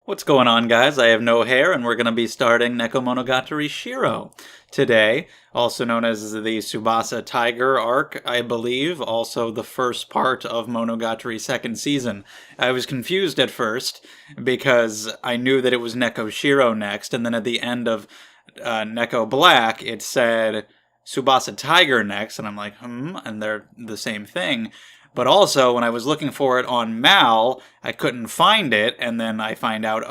What's going on, guys? I have no hair, and we're going to be starting Nekomonogatari Shiro today, also known as the Tsubasa Tiger arc, I believe, also the first part of Monogatari second season. I was confused at first because I knew that it was Neko Shiro next, and then at the end of Neko Black, it said Tsubasa Tiger next, and I'm like, and they're the same thing. But also, when I was looking for it on Mal, I couldn't find it, and then I find out,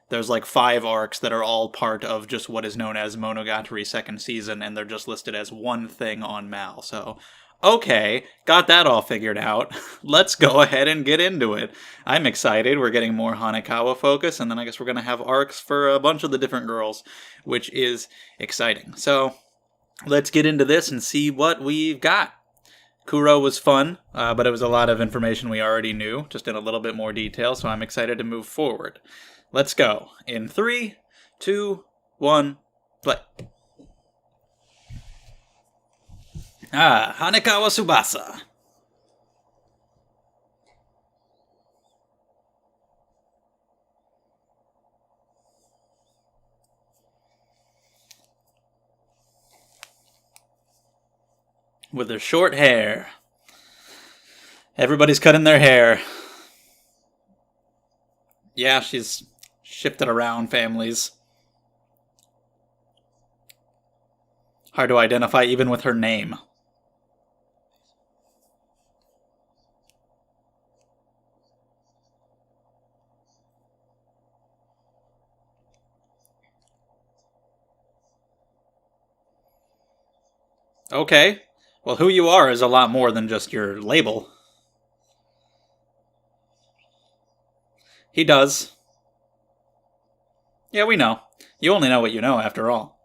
there's like 5 arcs that are all part of just what is known as Monogatari second season, and they're just listed as one thing on Mal. So, okay, got that all figured out. Let's go ahead and get into it. I'm excited. We're getting more Hanekawa focus, and then I guess we're going to have arcs for a bunch of the different girls, which is exciting. So, let's get into this and see what we've got. Kuro was fun, but it was a lot of information we already knew, just in a little bit more detail, so I'm excited to move forward. Let's go. In 3, 2, 1, play. Hanekawa Tsubasa. With her short hair. Everybody's cutting their hair. Yeah, she's shifted around families. Hard to identify even with her name. Okay. Well, who you are is a lot more than just your label. He does. Yeah, we know. You only know what you know, after all.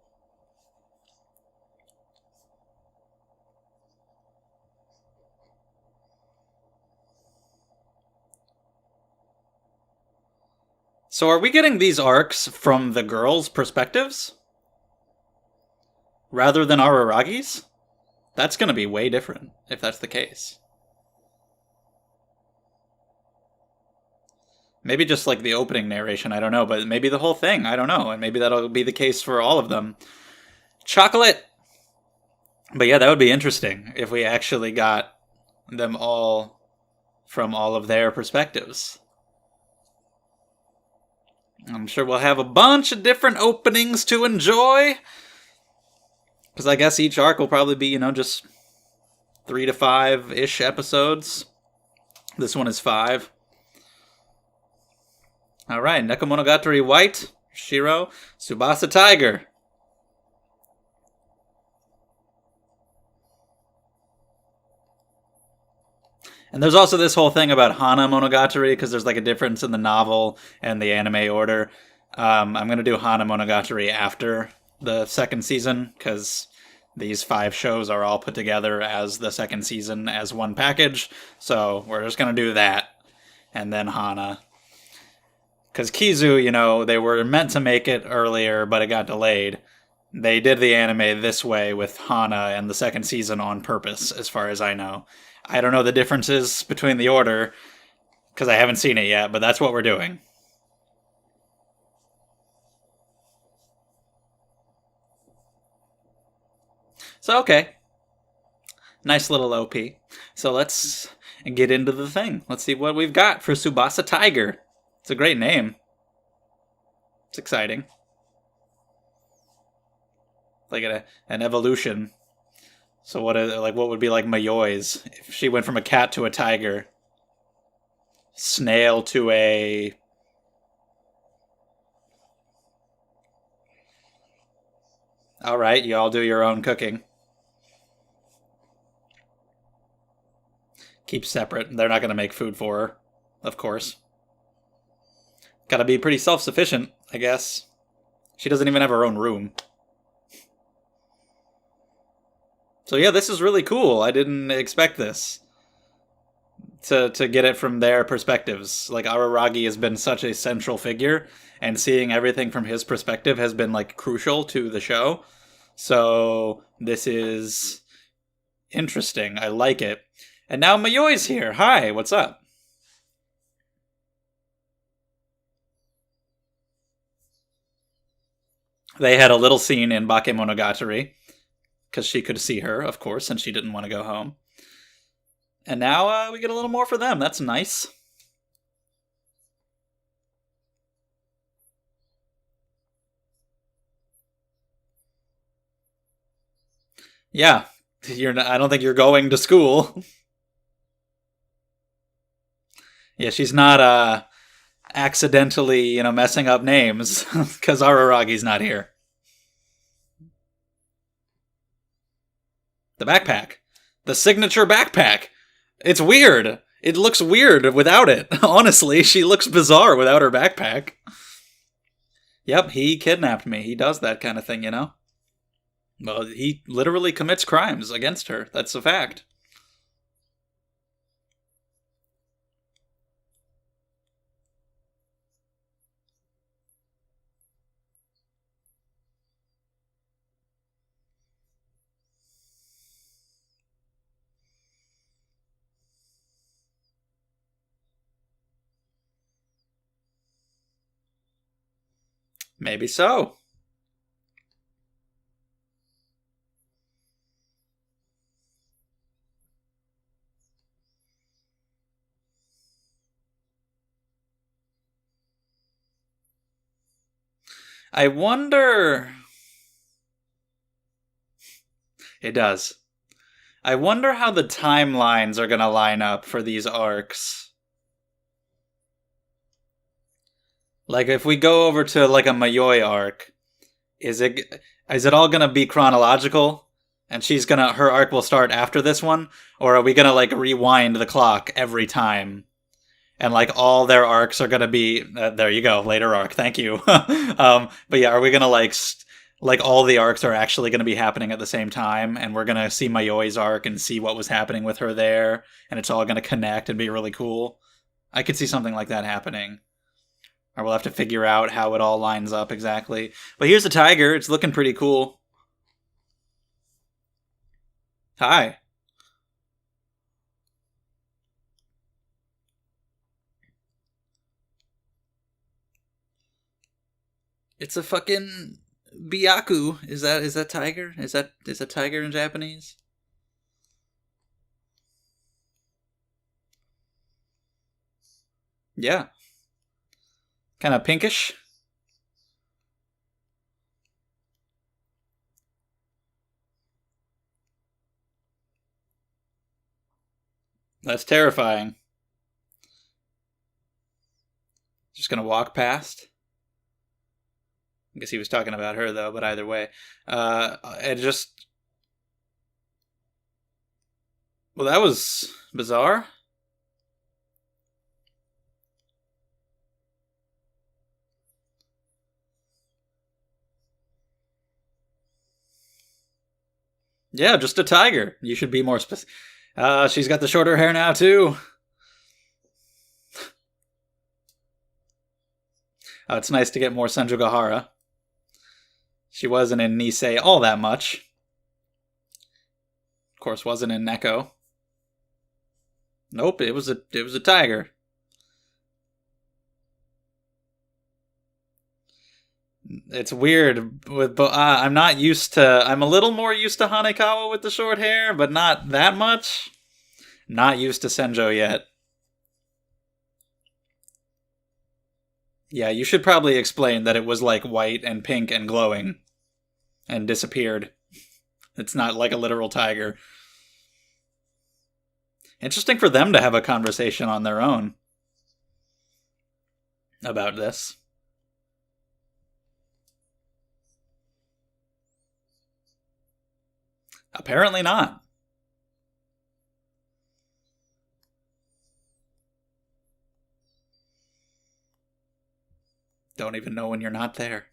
So are we getting these arcs from the girls' perspectives? Rather than Araragi's? That's going to be way different, if that's the case. Maybe just like the opening narration, I don't know, but maybe the whole thing, I don't know, and maybe that'll be the case for all of them. Chocolate! But yeah, that would be interesting if we actually got them all from all of their perspectives. I'm sure we'll have a bunch of different openings to enjoy. Because I guess each arc will probably be, just 3 to 5-ish episodes. This one is 5. Alright, Nekomonogatari White, Shiro, Tsubasa Tiger. And there's also this whole thing about Hana Monogatari, because there's like a difference in the novel and the anime order. I'm going to do Hana Monogatari after the second season, because these 5 shows are all put together as the second season as one package. So we're just going to do that. And then Hana. Because Kizu, they were meant to make it earlier, but it got delayed. They did the anime this way with Hana and the second season on purpose, as far as I know. I don't know the differences between the order, because I haven't seen it yet, but that's what we're doing. So, okay. Nice little OP. So let's get into the thing. Let's see what we've got for Tsubasa Tiger. It's a great name. It's exciting. Like an evolution. So what would be like Mayoi's if she went from a cat to a tiger? Snail to a... Alright, you all do your own cooking. Keep separate. They're not going to make food for her, of course. Gotta be pretty self-sufficient, I guess. She doesn't even have her own room. So yeah, this is really cool. I didn't expect this. To get it from their perspectives. Like, Araragi has been such a central figure, and seeing everything from his perspective has been, crucial to the show. So, this is interesting. I like it. And now Mayoi's here. Hi, what's up? They had a little scene in Bakemonogatari because she could see her, of course, and she didn't want to go home. And now we get a little more for them. That's nice. Yeah, I don't think you're going to school. Yeah, she's not accidentally, messing up names because Araragi's not here. The backpack. The signature backpack. It's weird. It looks weird without it. Honestly, she looks bizarre without her backpack. Yep, he kidnapped me. He does that kind of thing. Well, he literally commits crimes against her. That's a fact. Maybe so. I wonder. It does. I wonder how the timelines are going to line up for these arcs. Like, if we go over to, like, a Mayoi arc, is it all going to be chronological? And her arc will start after this one? Or are we going to, like, rewind the clock every time? And, like, all their arcs are going to be, there you go, later arc, thank you. But yeah, are we going to, like all the arcs are actually going to be happening at the same time, and we're going to see Mayoi's arc and see what was happening with her there, and it's all going to connect and be really cool? I could see something like that happening. Or we'll have to figure out how it all lines up exactly. But here's a tiger. It's looking pretty cool. Hi. It's a fucking Byaku. Is that tiger? Is that tiger in Japanese? Yeah. Kind of pinkish. That's terrifying. Just gonna walk past. I guess he was talking about her though, but either way, it just well, that was bizarre. Yeah, just a tiger. You should be more specific. She's got the shorter hair now too. It's nice to get more Senjugahara. She wasn't in Nisei all that much. Of course, wasn't in Neko. Nope, it was a tiger. It's weird with I'm not used to. I'm a little more used to Hanekawa with the short hair, but not that much. Not used to Senjo yet. Yeah, you should probably explain that it was like white and pink and glowing and disappeared. It's not like a literal tiger. Interesting for them to have a conversation on their own about this. Apparently not. Don't even know when you're not there.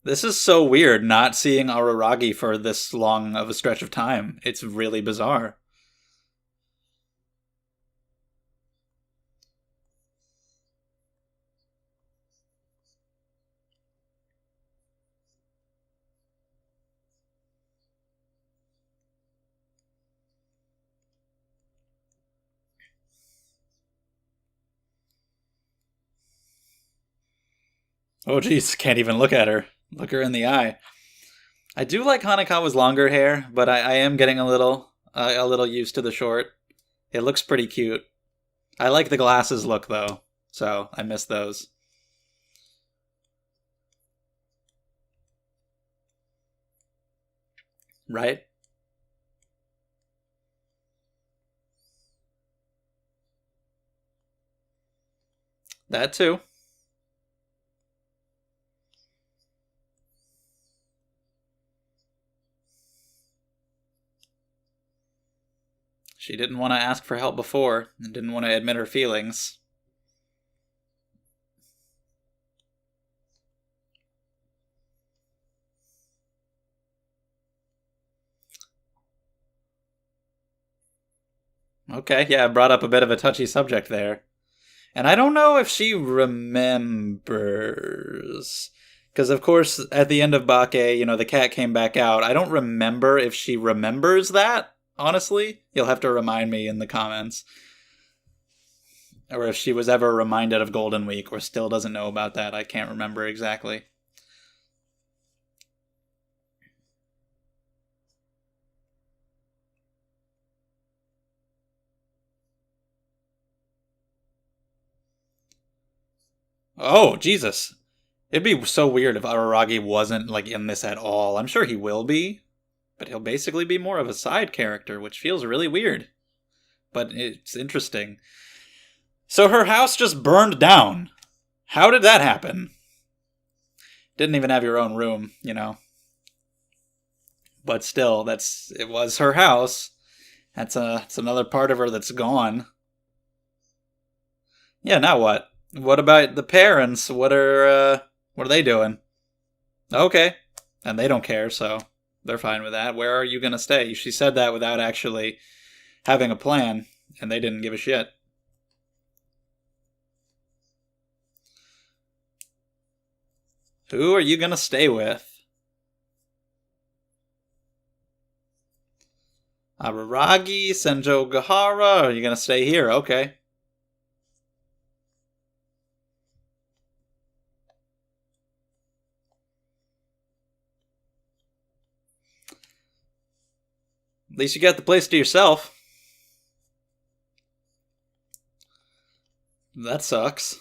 This is so weird not seeing Araragi for this long of a stretch of time. It's really bizarre. Oh, geez, can't even look at her. Look her in the eye. I do like Hanekawa's longer hair, but I am getting a little used to the short. It looks pretty cute. I like the glasses look though, so I miss those. Right? That too. She didn't want to ask for help before and didn't want to admit her feelings. Okay, yeah, I brought up a bit of a touchy subject there. And I don't know if she remembers. Because, of course, at the end of Bake, the cat came back out. I don't remember if she remembers that, honestly. You'll have to remind me in the comments. Or if she was ever reminded of Golden Week or still doesn't know about that. I can't remember exactly. Oh, Jesus. It'd be so weird if Araragi wasn't, like, in this at all. I'm sure he will be, but he'll basically be more of a side character, which feels really weird. But it's interesting. So her house just burned down. How did that happen? Didn't even have your own room, But still, it was her house. It's another part of her that's gone. Yeah, now what? What about the parents? What are they doing? Okay. And they don't care, so they're fine with that. Where are you going to stay? She said that without actually having a plan, and they didn't give a shit. Who are you going to stay with? Araragi, Senjo Gahara? Are you going to stay here? Okay. At least you got the place to yourself. That sucks.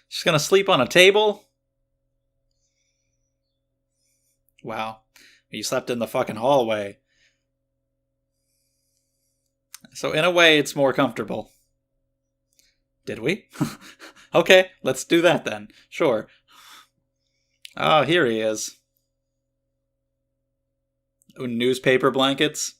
She's gonna sleep on a table? Wow. You slept in the fucking hallway. So in a way, it's more comfortable. Did we? Okay, let's do that then. Sure. Oh, here he is. Ooh, newspaper blankets.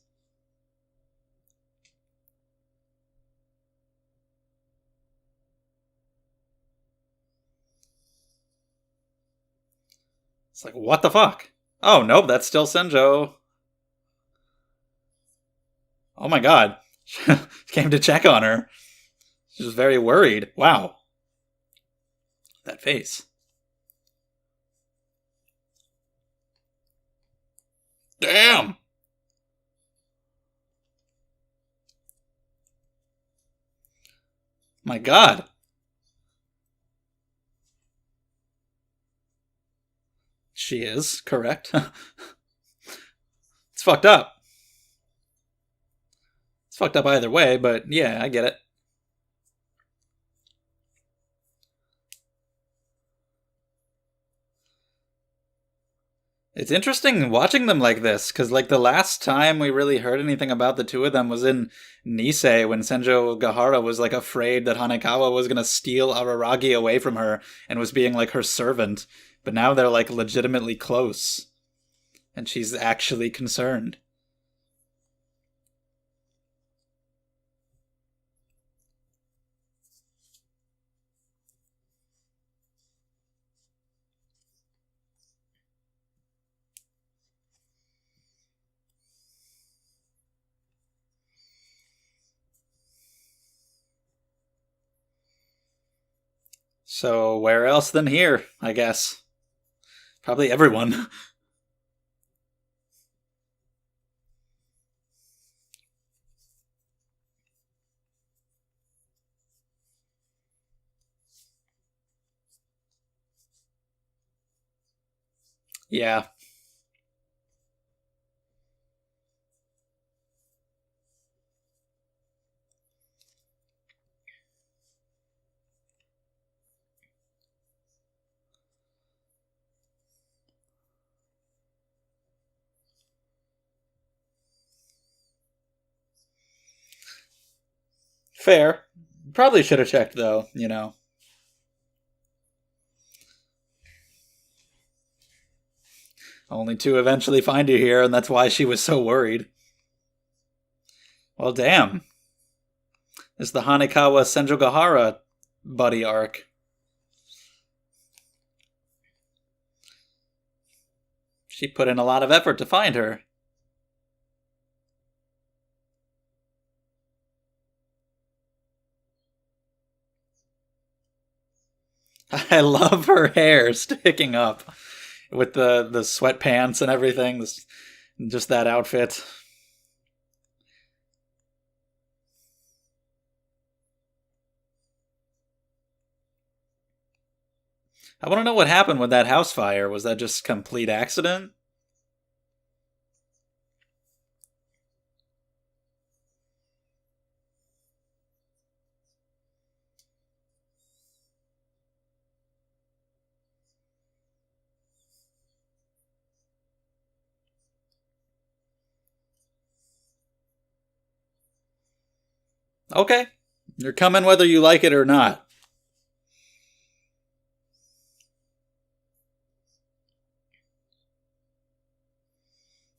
It's like, what the fuck? Oh, nope, that's still Senjo. Oh my god. Came to check on her. She was very worried. Wow. That face. Damn! My god. She is, correct. It's fucked up. It's fucked up either way, but yeah, I get it. It's interesting watching them like this, because like the last time we really heard anything about the two of them was in Nisei, when Senjo Gahara was like afraid that Hanekawa was gonna steal Araragi away from her and was being like her servant. But now they're like legitimately close, and she's actually concerned. So where else than here, I guess? Probably everyone. Yeah. Fair. Probably should have checked, though, you know. Only to eventually find you here, and that's why she was so worried. Well, damn. It's the Hanekawa Senjogahara buddy arc. She put in a lot of effort to find her. I love her hair sticking up with the sweatpants and everything. Just that outfit. I want to know what happened with that house fire. Was that just complete accident? Okay. You're coming whether you like it or not.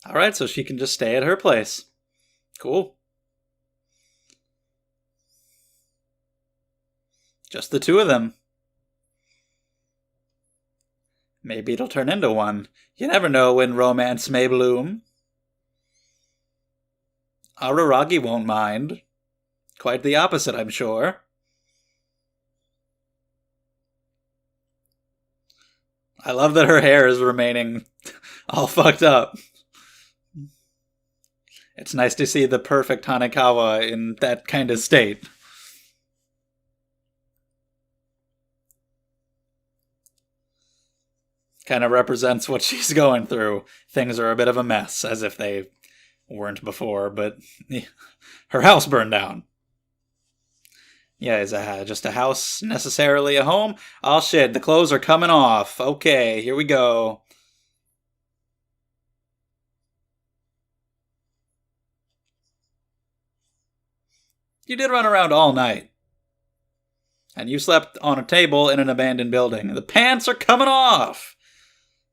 Alright, so she can just stay at her place. Cool. Just the two of them. Maybe it'll turn into one. You never know when romance may bloom. Araragi won't mind. Quite the opposite, I'm sure. I love that her hair is remaining all fucked up. It's nice to see the perfect Hanekawa in that kind of state. Kind of represents what she's going through. Things are a bit of a mess, as if they weren't before, but her house burned down. Yeah, is just a house necessarily a home? Oh shit, the clothes are coming off. Okay, here we go. You did run around all night. And you slept on a table in an abandoned building. The pants are coming off!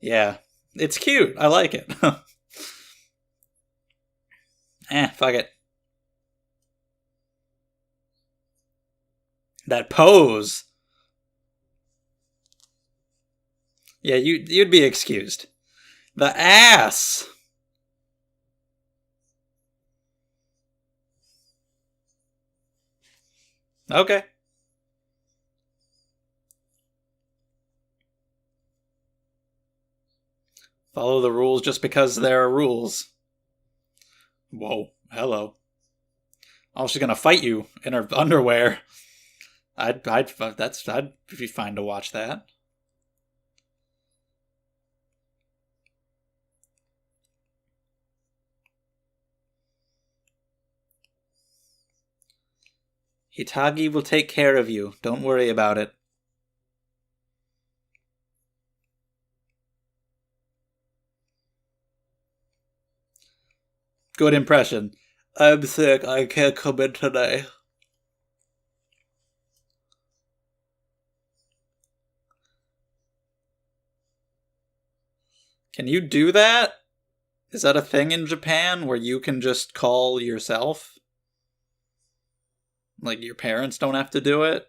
Yeah, it's cute. I like it. Fuck it. That pose. Yeah, you'd be excused. The ass. Okay. Follow the rules just because there are rules. Whoa, hello. Oh, she's gonna fight you in her underwear. I'd be fine to watch that. Hitagi will take care of you. Don't worry about it. Good impression. I'm sick. I can't come in today. Can you do that? Is that a thing in Japan where you can just call yourself? Like, your parents don't have to do it?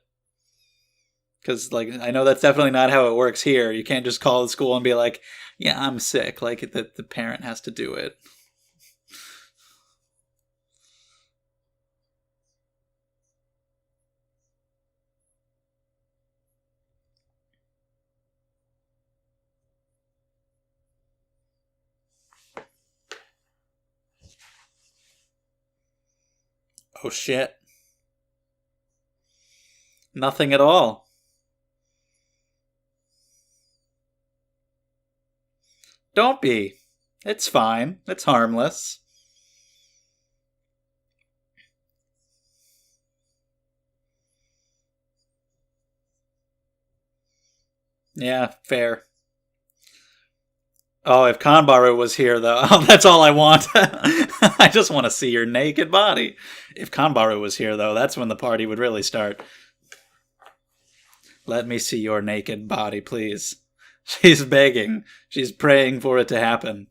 Because, like, I know that's definitely not how it works here. You can't just call the school and be like, yeah, I'm sick. Like, the parent has to do it. Oh shit. Nothing at all. Don't be. It's fine. It's harmless. Yeah, fair. Oh, if Kanbaru was here, though, oh, that's all I want. I just want to see your naked body. If Kanbaru was here, though, that's when the party would really start. Let me see your naked body, please. She's begging. She's praying for it to happen.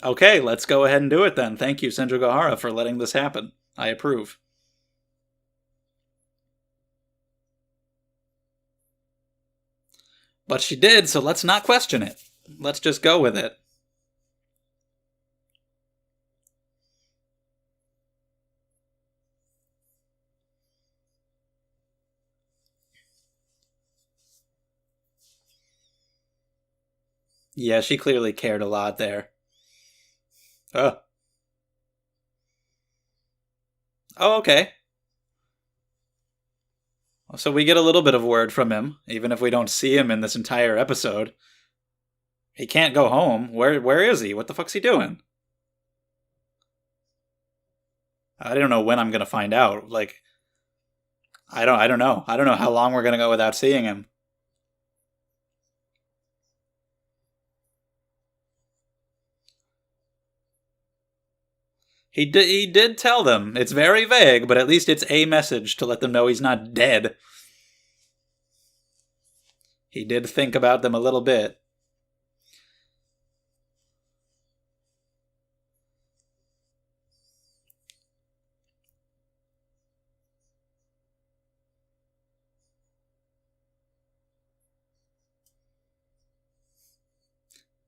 Okay, let's go ahead and do it then. Thank you, Senju Gahara, for letting this happen. I approve. But she did, so let's not question it. Let's just go with it. Yeah, she clearly cared a lot there. Oh. Oh, okay. So we get a little bit of word from him, even if we don't see him in this entire episode. He can't go home. Where is he? What the fuck's he doing? I don't know when I'm gonna find out. Like, I don't know. I don't know how long we're gonna go without seeing him. He did tell them. It's very vague, but at least it's a message to let them know he's not dead. He did think about them a little bit.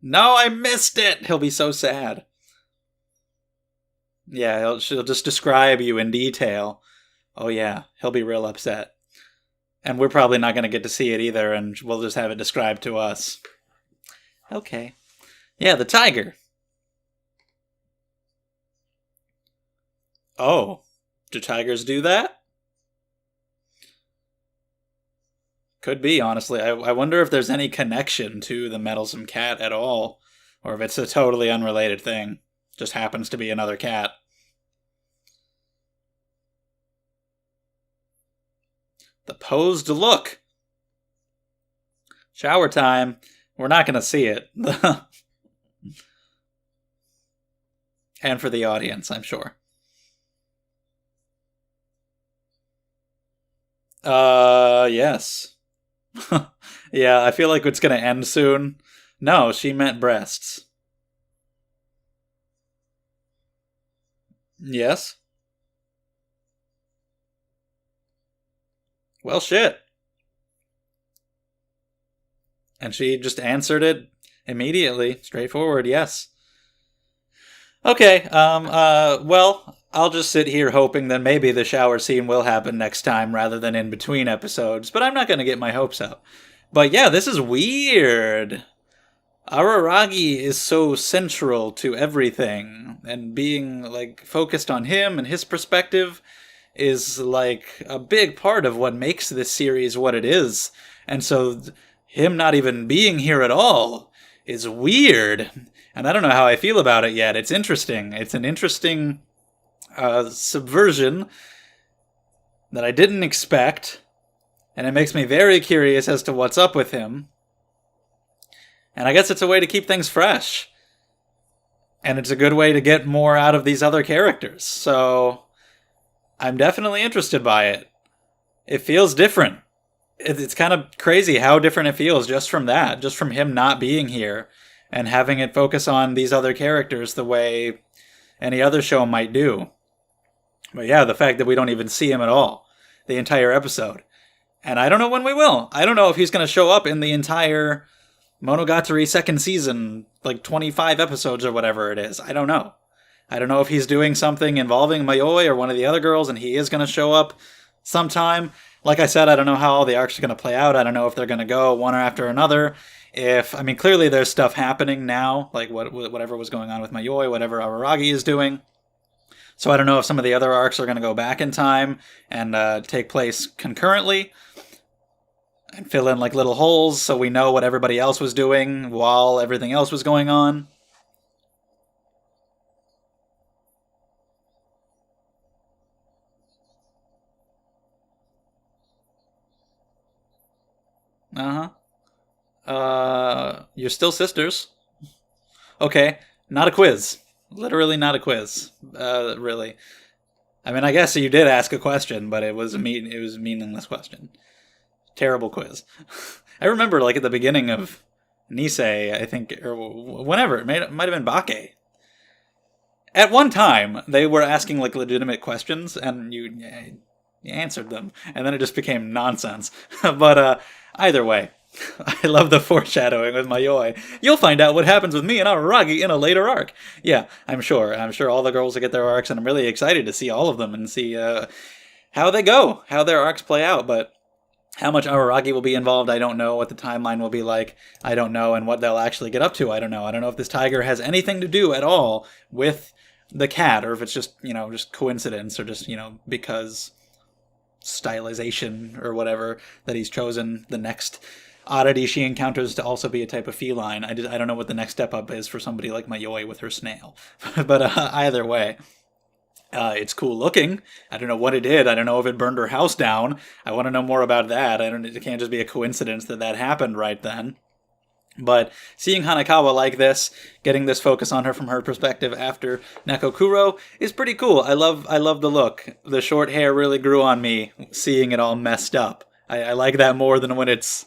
No, I missed it! He'll be so sad. Yeah, she'll just describe you in detail. Oh yeah, he'll be real upset. And we're probably not going to get to see it either, and we'll just have it described to us. Okay. Yeah, the tiger. Oh, do tigers do that? Could be, honestly. I wonder if there's any connection to the meddlesome cat at all, or if it's a totally unrelated thing. Just happens to be another cat. The posed look. Shower time. We're not going to see it. And for the audience, I'm sure. Yes. Yeah, I feel like it's going to end soon. No, she meant breasts. Yes. Well, shit. And she just answered it immediately, straightforward, yes. Okay, well, I'll just sit here hoping that maybe the shower scene will happen next time rather than in between episodes, but I'm not going to get my hopes up. But yeah, this is weird. Araragi is so central to everything, and being, like, focused on him and his perspective is, like, a big part of what makes this series what it is. And so him not even being here at all is weird. And I don't know how I feel about it yet. It's interesting. It's an interesting subversion that I didn't expect, and it makes me very curious as to what's up with him. And I guess it's a way to keep things fresh. And it's a good way to get more out of these other characters. So I'm definitely interested by it. It feels different. It's kind of crazy how different it feels just from that, just from him not being here and having it focus on these other characters the way any other show might do. But yeah, the fact that we don't even see him at all the entire episode. And I don't know when we will. I don't know if he's going to show up in the entire Monogatari second season, like 25 episodes or whatever it is. I don't know. I don't know if he's doing something involving Mayoi or one of the other girls and he is going to show up sometime. Like I said, I don't know how all the arcs are going to play out. I don't know if they're going to go one after another. Clearly there's stuff happening now, like whatever was going on with Mayoi, whatever Araragi is doing. So I don't know if some of the other arcs are going to go back in time and take place concurrently and fill in like little holes so we know what everybody else was doing while everything else was going on. Uh huh. You're still sisters. Okay, not a quiz. Literally not a quiz. Really. I mean, I guess you did ask a question, but it was a meaningless question. Terrible quiz. I remember, like at the beginning of Nisei, I think, or whenever it might have been Bake. At one time, they were asking like legitimate questions, and you answered them, and then it just became nonsense. But either way, I love the foreshadowing with Mayoi. You'll find out what happens with me and Araragi in a later arc. Yeah, I'm sure. I'm sure all the girls will get their arcs, and I'm really excited to see all of them and see how they go, how their arcs play out. But how much Araragi will be involved, I don't know. What the timeline will be like, I don't know. And what they'll actually get up to, I don't know. I don't know if this tiger has anything to do at all with the cat, or if it's just, just coincidence, or just, because stylization or whatever, that he's chosen the next oddity she encounters to also be a type of feline. I don't know what the next step up is for somebody like Mayoi with her snail. But either way, it's cool looking. I don't know what it did. I don't know if it burned her house down. I want to know more about that. It can't just be a coincidence that happened right then. But seeing Hanekawa like this, getting this focus on her from her perspective after Nekokuro is pretty cool. I love the look. The short hair really grew on me, seeing it all messed up. I like that more than when it's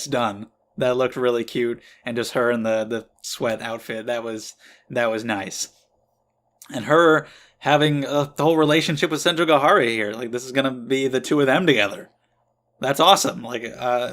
done. That looked really cute, and just her in the sweat outfit, that was nice. And her having the whole relationship with Senjogahara here, like this is gonna be the two of them together. That's awesome. Like,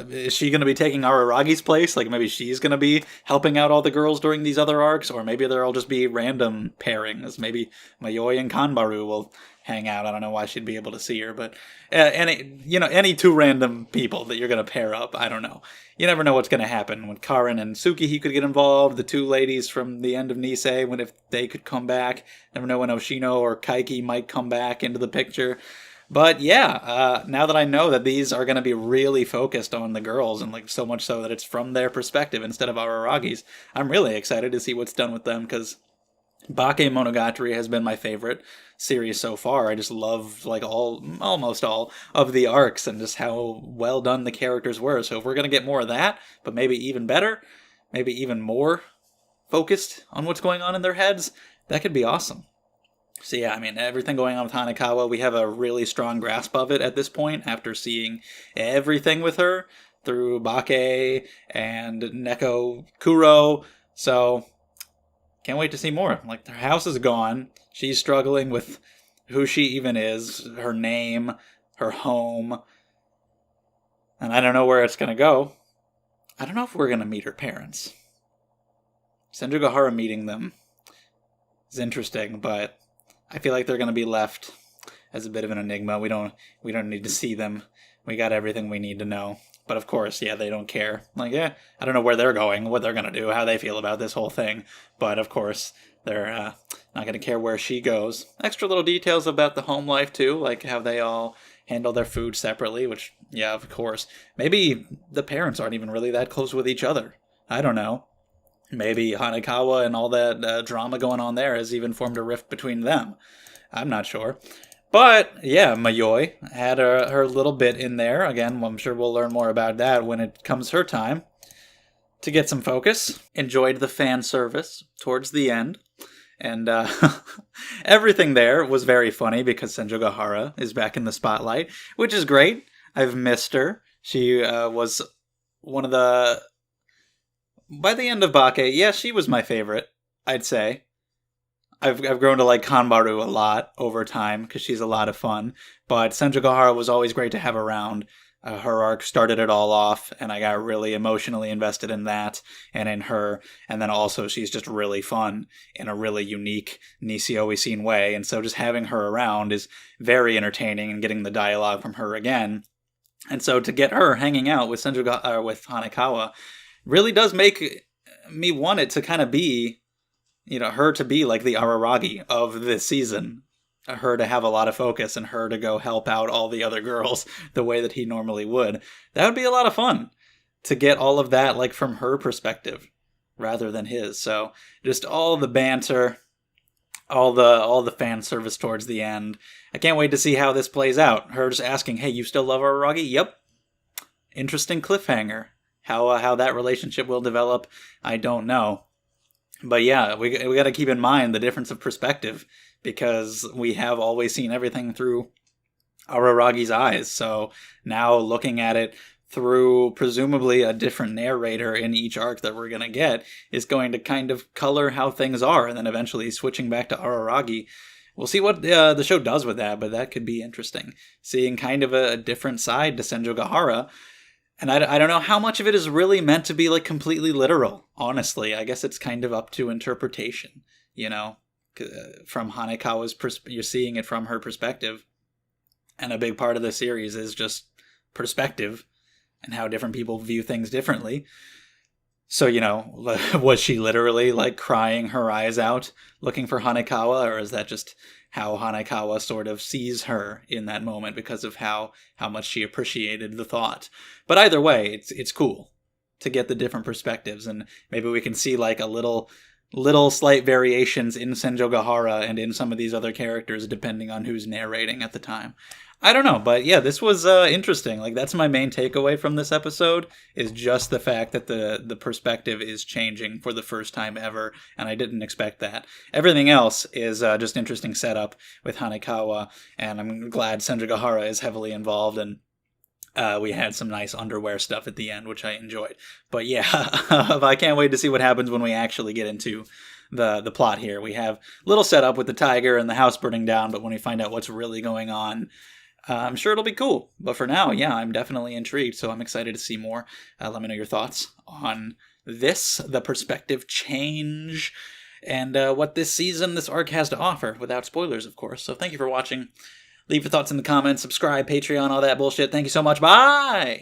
is she going to be taking Araragi's place? Like, maybe she's going to be helping out all the girls during these other arcs? Or maybe they'll just be random pairings. Maybe Mayoi and Kanbaru will hang out. I don't know why she'd be able to see her. But any two random people that you're going to pair up, I don't know. You never know what's going to happen. When Karin and Tsukihiko could get involved, the two ladies from the end of Nisei, if they could come back. Never know when Oshino or Kaiki might come back into the picture. But yeah, now that I know that these are going to be really focused on the girls, and like so much so that it's from their perspective instead of Araragi's, I'm really excited to see what's done with them, because Bakemonogatari has been my favorite series so far. I just love like almost all of the arcs and just how well done the characters were. So if we're going to get more of that, but maybe even better, maybe even more focused on what's going on in their heads, that could be awesome. So yeah, I mean, everything going on with Hanekawa, we have a really strong grasp of it at this point after seeing everything with her through Bake and Neko Kuro. So can't wait to see more. Like, her house is gone. She's struggling with who she even is, her name, her home. And I don't know where it's going to go. I don't know if we're going to meet her parents. Senjogahara meeting them is interesting, but I feel like they're going to be left as a bit of an enigma. We don't need to see them. We got everything we need to know. But of course, yeah, they don't care. Like, I don't know where they're going, what they're going to do, how they feel about this whole thing. But of course, they're not going to care where she goes. Extra little details about the home life, too, like how they all handle their food separately, which, yeah, of course. Maybe the parents aren't even really that close with each other. I don't know. Maybe Hanekawa and all that drama going on there has even formed a rift between them. I'm not sure. But, yeah, Mayoi had her little bit in there. Again, I'm sure we'll learn more about that when it comes her time to get some focus. Enjoyed the fan service towards the end. And everything there was very funny because Senjogahara is back in the spotlight, which is great. I've missed her. She was one of the... By the end of Bake, yeah, she was my favorite, I'd say. I've grown to like Kanbaru a lot over time because she's a lot of fun. But Senjogahara was always great to have around. Her arc started it all off, and I got really emotionally invested in that and in her. And then also she's just really fun in a really unique Nisio-Isin way. And so just having her around is very entertaining, and getting the dialogue from her again. And so to get her hanging out with with Hanekawa really does make me want it to kind of be her to be like the Araragi of this season. Her to have a lot of focus and her to go help out all the other girls the way that he normally would. That would be a lot of fun to get all of that like from her perspective rather than his. So just all the banter, all the fan service towards the end. I can't wait to see how this plays out. Her just asking, "Hey, you still love Araragi?" Yep. Interesting cliffhanger. How that relationship will develop, I don't know. But yeah, we got to keep in mind the difference of perspective, because we have always seen everything through Araragi's eyes. So now looking at it through presumably a different narrator in each arc that we're going to get is going to kind of color how things are, and then eventually switching back to Araragi. We'll see what the show does with that, but that could be interesting. Seeing kind of a different side to Senjogahara. And I don't know how much of it is really meant to be like completely literal, honestly. I guess it's kind of up to interpretation, from Hanekawa's you're seeing it from her perspective. And a big part of the series is just perspective and how different people view things differently. So, was she literally like crying her eyes out looking for Hanekawa, or is that just how Hanekawa sort of sees her in that moment because of how much she appreciated the thought? But either way, it's cool to get the different perspectives, and maybe we can see like a little slight variations in Senjogahara and in some of these other characters depending on who's narrating at the time. I don't know, but yeah, this was interesting. Like, that's my main takeaway from this episode, is just the fact that the perspective is changing for the first time ever, and I didn't expect that. Everything else is just interesting setup with Hanekawa, and I'm glad Senjogahara is heavily involved, and we had some nice underwear stuff at the end, which I enjoyed. But yeah, I can't wait to see what happens when we actually get into the plot here. We have little setup with the tiger and the house burning down, but when we find out what's really going on, I'm sure it'll be cool. But for now, yeah, I'm definitely intrigued, so I'm excited to see more. Let me know your thoughts on this, the perspective change, and what this season, this arc has to offer, without spoilers, of course. So thank you for watching. Leave your thoughts in the comments, subscribe, Patreon, all that bullshit. Thank you so much. Bye!